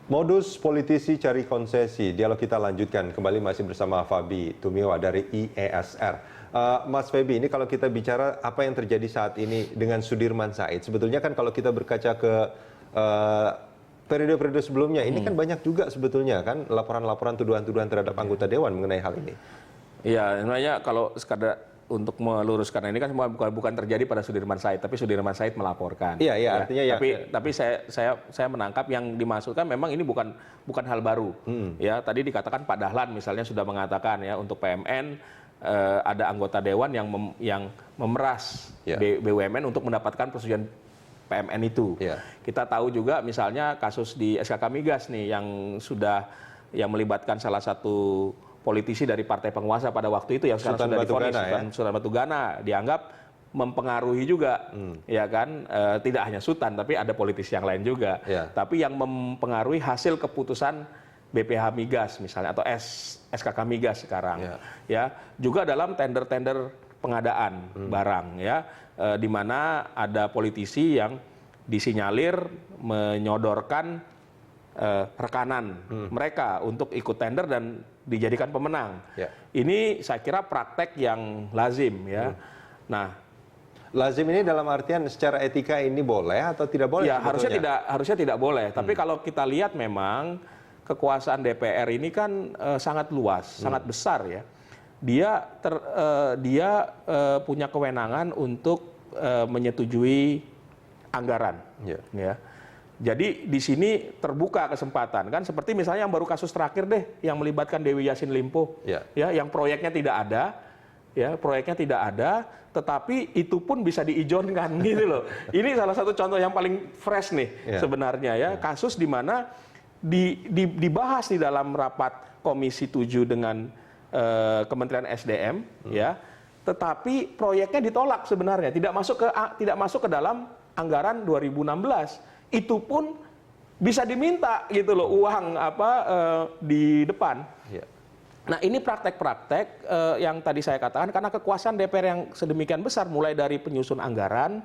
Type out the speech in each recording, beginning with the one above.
Modus politisi cari konsesi. Dialog kita lanjutkan kembali masih bersama Fabi Tumiwa dari IESR. Mas Fabi, ini kalau kita bicara apa yang terjadi saat ini dengan Sudirman Said, sebetulnya kan kalau kita berkaca ke periode-periode sebelumnya, ini kan banyak juga sebetulnya kan laporan-laporan tuduhan-tuduhan terhadap anggota dewan mengenai hal ini. Iya, sebenarnya kalau sekadar untuk meluruskan ini kan semua bukan terjadi pada Sudirman Said, tapi Sudirman Said melaporkan. Iya, ya, artinya ya. Tapi saya menangkap yang dimaksudkan memang ini bukan hal baru. Ya, tadi dikatakan Pak Dahlan misalnya sudah mengatakan ya untuk PMN ada anggota dewan yang memeras BUMN untuk mendapatkan persetujuan PMN itu. Kita tahu juga misalnya kasus di SKK Migas nih yang melibatkan salah satu politisi dari partai penguasa pada waktu itu yang sekarang sudah divonis, Sultan Batugana, dianggap mempengaruhi juga, ya kan, tidak hanya Sultan tapi ada politisi yang lain juga, tapi yang mempengaruhi hasil keputusan BPH Migas misalnya atau SKK Migas sekarang, ya juga dalam tender-tender pengadaan barang, ya, di mana ada politisi yang disinyalir menyodorkan rekanan mereka untuk ikut tender dan dijadikan pemenang. Ini saya kira praktek yang lazim, ya. Nah, lazim ini dalam artian secara etika ini boleh atau tidak boleh? Ya, harusnya tidak boleh. Tapi kalau kita lihat memang kekuasaan DPR ini kan sangat luas, sangat besar, ya. Dia punya kewenangan untuk menyetujui anggaran, ya. Jadi di sini terbuka kesempatan kan, seperti misalnya yang baru kasus terakhir deh yang melibatkan Dewi Yassin Limpo, ya, yang proyeknya tidak ada, tetapi itu pun bisa diijonkan gitu loh. Ini salah satu contoh yang paling fresh nih sebenarnya, ya, kasus di mana dibahas di dalam rapat Komisi 7 dengan Kementerian SDM, ya, tetapi proyeknya ditolak sebenarnya, tidak masuk ke dalam anggaran 2016. Itu pun bisa diminta gitu loh uang di depan. Nah, ini praktek-praktek yang tadi saya katakan karena kekuasaan DPR yang sedemikian besar, mulai dari penyusun anggaran,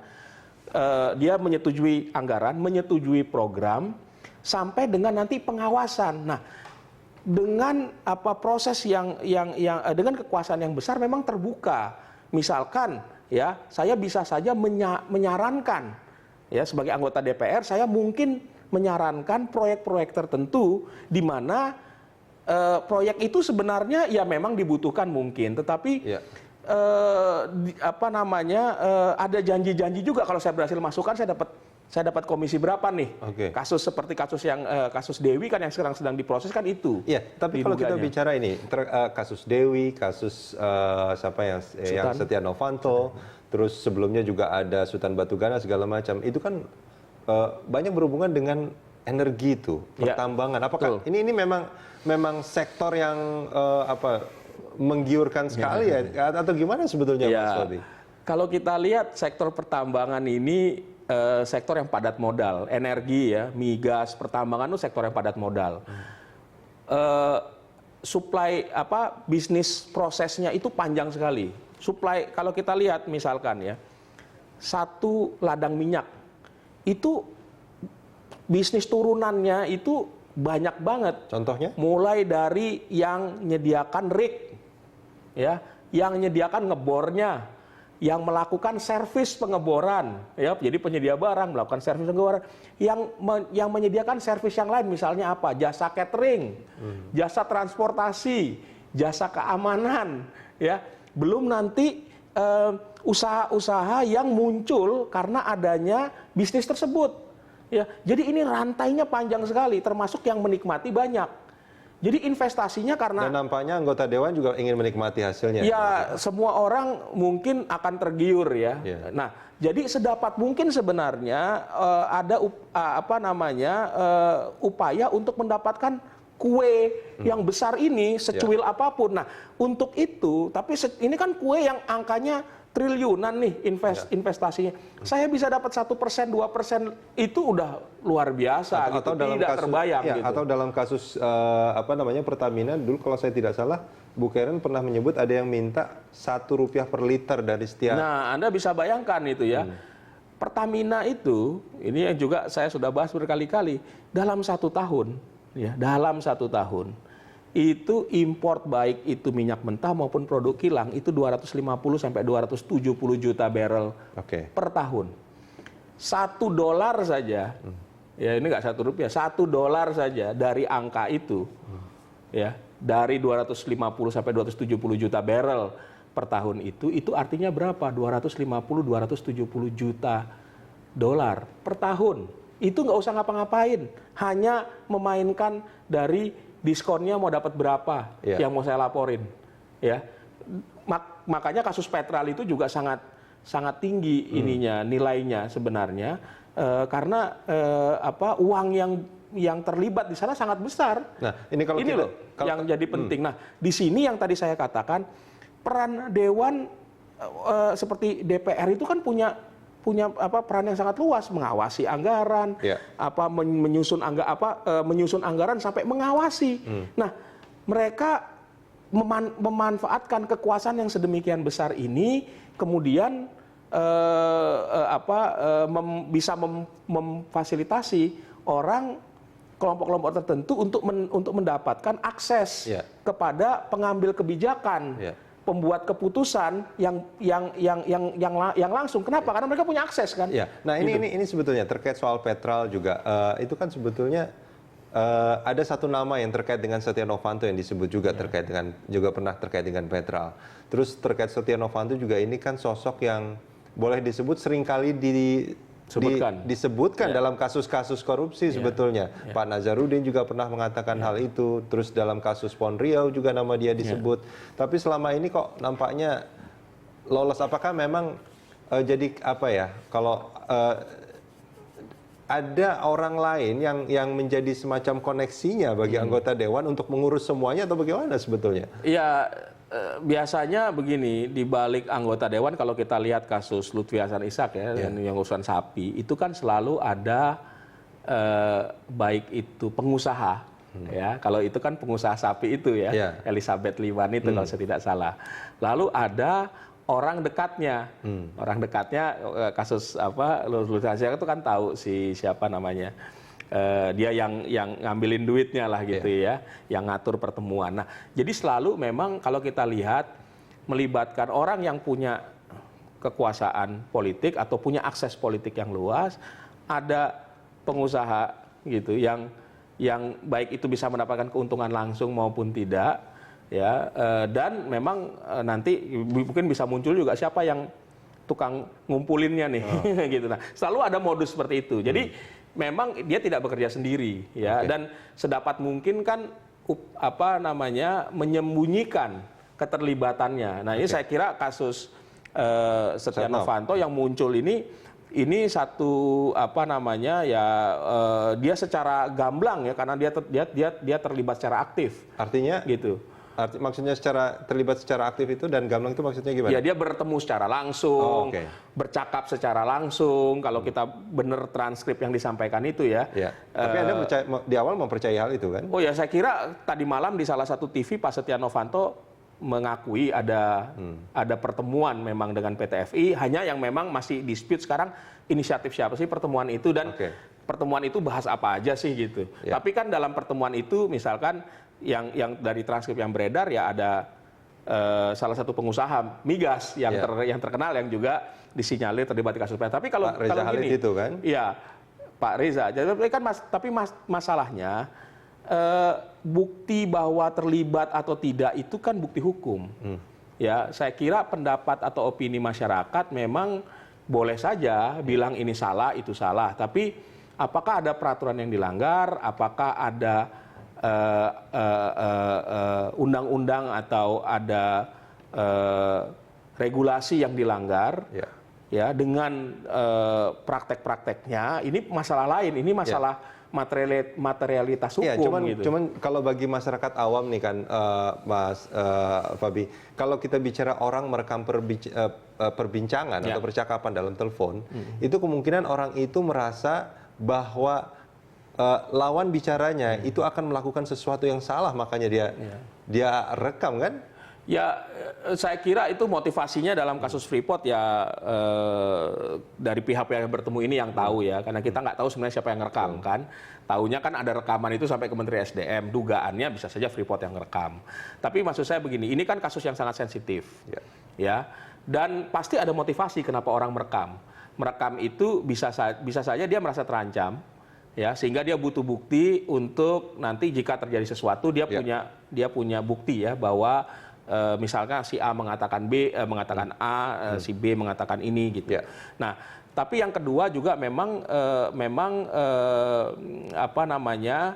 dia menyetujui anggaran, menyetujui program, sampai dengan nanti pengawasan. Nah, dengan proses yang dengan kekuasaan yang besar memang terbuka. Misalkan, ya, saya bisa saja menyarankan, ya, sebagai anggota DPR, saya mungkin menyarankan proyek-proyek tertentu di mana proyek itu sebenarnya ya memang dibutuhkan mungkin, tetapi ada janji-janji juga kalau saya berhasil masukkan saya dapat komisi berapa nih. Kasus seperti kasus Dewi kan yang sekarang sedang diproses kan itu. Iya, tapi kalau kita bicara ini kasus Dewi, kasus yang Setia Novanto, terus sebelumnya juga ada Sultan Batugana segala macam. Itu kan banyak berhubungan dengan energi itu, pertambangan. Apakah ini memang sektor yang menggiurkan sekali ya atau gimana sebetulnya, Mas Fabi? Kalau kita lihat sektor pertambangan ini sektor yang padat modal, energi, ya, migas, pertambangan itu sektor yang padat modal. Supply bisnis prosesnya itu panjang sekali. Supply, kalau kita lihat misalkan, ya, satu ladang minyak itu bisnis turunannya itu banyak banget. Contohnya? Mulai dari yang menyediakan rig, ya, yang menyediakan ngebornya, yang melakukan servis pengeboran, ya, jadi penyedia barang melakukan servis pengeboran, yang menyediakan servis yang lain, misalnya apa? Jasa catering, jasa transportasi, jasa keamanan, ya. Belum nanti usaha-usaha yang muncul karena adanya bisnis tersebut, ya. Jadi ini rantainya panjang sekali, termasuk yang menikmati banyak. Jadi investasinya karena... Dan nampaknya anggota dewan juga ingin menikmati hasilnya. Ya, semua orang mungkin akan tergiur, ya. Nah, jadi sedapat mungkin sebenarnya ada upaya untuk mendapatkan kue yang besar ini secuil apapun. Nah, untuk itu, tapi ini kan kue yang angkanya triliunan nih investasinya. Saya bisa dapat 1%, 2% itu udah luar biasa, atau gitu. Dalam tidak kasus, terbayang, gitu. Atau dalam kasus Pertamina dulu kalau saya tidak salah, Bu Karen pernah menyebut ada yang minta Rp1 per liter dari setiap. Nah, Anda bisa bayangkan itu, ya. Pertamina itu, ini yang juga saya sudah bahas berkali-kali, dalam 1 tahun ya, dalam 1 tahun itu import baik itu minyak mentah maupun produk kilang itu 250 sampai 270 juta barrel per tahun. $1 saja, ya ini nggak Rp1, $1 saja dari angka itu, ya dari 250 sampai 270 juta barrel per tahun itu artinya berapa? 250-270 juta dolar per tahun. Itu nggak usah ngapa-ngapain, hanya memainkan dari diskonnya mau dapat berapa yang mau saya laporin, ya. Makanya kasus Petral itu juga sangat tinggi ininya nilainya sebenarnya karena uang yang terlibat di sana sangat besar. Nah, ini kalau yang jadi penting. Nah, di sini yang tadi saya katakan peran dewan seperti DPR itu kan punya peran yang sangat luas, mengawasi anggaran, menyusun anggaran sampai mengawasi. Nah, mereka memanfaatkan kekuasaan yang sedemikian besar ini, kemudian bisa memfasilitasi orang kelompok-kelompok tertentu untuk mendapatkan akses kepada pengambil kebijakan. Pembuat keputusan yang langsung. Kenapa? Karena mereka punya akses kan. Ya. Nah ini sebetulnya terkait soal Petral juga itu kan sebetulnya ada satu nama yang terkait dengan Setia Novanto yang disebut juga terkait dengan pernah terkait dengan Petral. Terus terkait Setia Novanto juga ini kan sosok yang boleh disebut seringkali disebutkan dalam kasus-kasus korupsi sebetulnya. Pak Nazarudin juga pernah mengatakan hal itu. Terus dalam kasus Pon Riau juga nama dia disebut. Tapi selama ini kok nampaknya lolos. Apakah memang jadi apa ya? Kalau ada orang lain yang menjadi semacam koneksinya bagi anggota dewan untuk mengurus semuanya atau bagaimana sebetulnya? Ya. Biasanya begini, di balik anggota dewan kalau kita lihat kasus Lutfi Hasan Ishak yang urusan sapi, itu kan selalu ada baik itu pengusaha, ya. Kalau itu kan pengusaha sapi itu ya, Elizabeth Liwan itu kalau saya tidak salah. Lalu ada orang dekatnya, kasus Lutfi Hasan Ishak itu kan tahu siapa namanya. Dia yang ngambilin duitnya lah gitu ya, yang ngatur pertemuan. Nah, jadi selalu memang kalau kita lihat melibatkan orang yang punya kekuasaan politik atau punya akses politik yang luas, ada pengusaha gitu yang baik itu bisa mendapatkan keuntungan langsung maupun tidak, ya. Dan memang nanti mungkin bisa muncul juga siapa yang tukang ngumpulinnya nih, gitu. Nah, selalu ada modus seperti itu. Jadi memang dia tidak bekerja sendiri, ya, dan sedapat mungkin kan menyembunyikan keterlibatannya. Nah, ini saya kira kasus Setia Novanto yang muncul ini satu dia secara gamblang ya, karena dia terlibat secara aktif. Artinya gitu. Maksudnya terlibat secara aktif itu, dan gamblang itu maksudnya gimana? Ya, dia bertemu secara langsung, bercakap secara langsung. Kalau kita benar transkrip yang disampaikan itu ya. Tapi Anda di awal mempercayai hal itu kan? Oh ya, saya kira tadi malam di salah satu TV Pak Setia Novanto mengakui ada pertemuan memang dengan PT FI. Hanya yang memang masih dispute sekarang inisiatif siapa sih pertemuan itu, dan pertemuan itu bahas apa aja sih gitu. Tapi kan dalam pertemuan itu misalkan yang dari transkrip yang beredar ya ada salah satu pengusaha migas yang terkenal yang juga disinyalir terlibat di kasus Petral. Tapi kalau gini, itu kan? Iya, Pak Reza. Jadi kan masalahnya bukti bahwa terlibat atau tidak itu kan bukti hukum. Ya, saya kira pendapat atau opini masyarakat memang boleh saja bilang ini salah, itu salah. Tapi apakah ada peraturan yang dilanggar? Apakah ada undang-undang atau ada regulasi yang dilanggar, ya, dengan praktek-prakteknya? Ini masalah lain. Ini masalah materialitas hukum. Cuman kalau bagi masyarakat awam nih kan, Mas Fabi, kalau kita bicara orang merekam perbincangan atau percakapan dalam telepon, itu kemungkinan orang itu merasa bahwa lawan bicaranya itu akan melakukan sesuatu yang salah, makanya dia rekam kan? Ya, saya kira itu motivasinya dalam kasus Freeport ya dari pihak-pihak yang bertemu ini yang tahu ya, karena kita nggak tahu sebenarnya siapa yang ngerekam kan. Taunya kan ada rekaman itu sampai ke Menteri SDM, dugaannya bisa saja Freeport yang ngerekam. Tapi maksud saya begini, ini kan kasus yang sangat sensitif, ya, dan pasti ada motivasi kenapa orang merekam. Merekam itu bisa saja dia merasa terancam, ya, sehingga dia butuh bukti untuk nanti jika terjadi sesuatu dia punya bukti ya bahwa misalkan si A mengatakan B, mengatakan A, si B mengatakan ini gitu. Nah, tapi yang kedua juga memang apa namanya,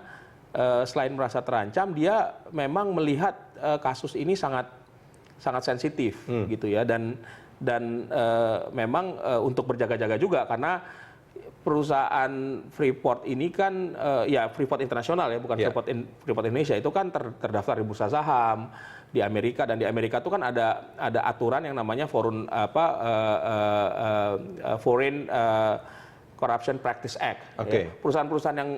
selain merasa terancam, dia memang melihat kasus ini sangat sensitif gitu ya, dan memang untuk berjaga-jaga juga karena perusahaan Freeport ini kan ya Freeport internasional ya, bukan Freeport Indonesia, itu kan terdaftar di bursa saham di Amerika, dan di Amerika itu kan ada aturan yang namanya Foreign Corruption Practice Act. Ya. Perusahaan-perusahaan yang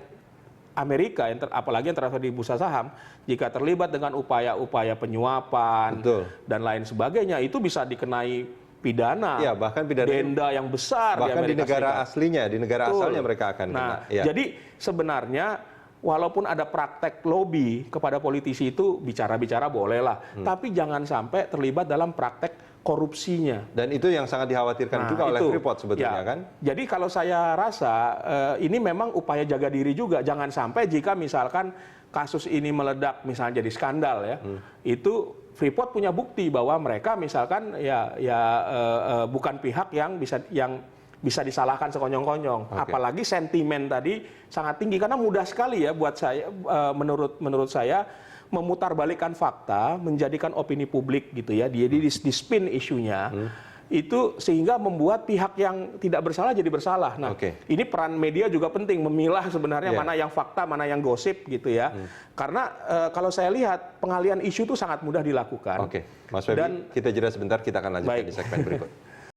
Amerika apalagi yang terdaftar di bursa saham, jika terlibat dengan upaya-upaya penyuapan dan lain sebagainya, itu bisa dikenai pidana, bahkan pidana denda yang besar bahkan di negara aslinya, di negara asalnya mereka akan kena. Jadi sebenarnya walaupun ada praktek lobby kepada politisi itu bicara-bicara bolehlah, tapi jangan sampai terlibat dalam praktek korupsinya. Dan itu yang sangat dikhawatirkan juga oleh Freeport sebetulnya kan. Jadi kalau saya rasa ini memang upaya jaga diri juga, jangan sampai jika misalkan kasus ini meledak misalnya jadi skandal ya, itu Freeport punya bukti bahwa mereka misalkan bukan pihak yang bisa disalahkan sekonyong-konyong. Apalagi sentimen tadi sangat tinggi karena mudah sekali ya buat saya, menurut saya, memutarbalikkan fakta, menjadikan opini publik gitu ya. Jadi di spin isunya itu sehingga membuat pihak yang tidak bersalah jadi bersalah. Nah, ini peran media juga penting memilah sebenarnya mana yang fakta, mana yang gosip gitu ya. Karena kalau saya lihat pengalihan isu itu sangat mudah dilakukan. Mas Feby, kita jeda sebentar, kita akan lanjutkan di segmen berikut.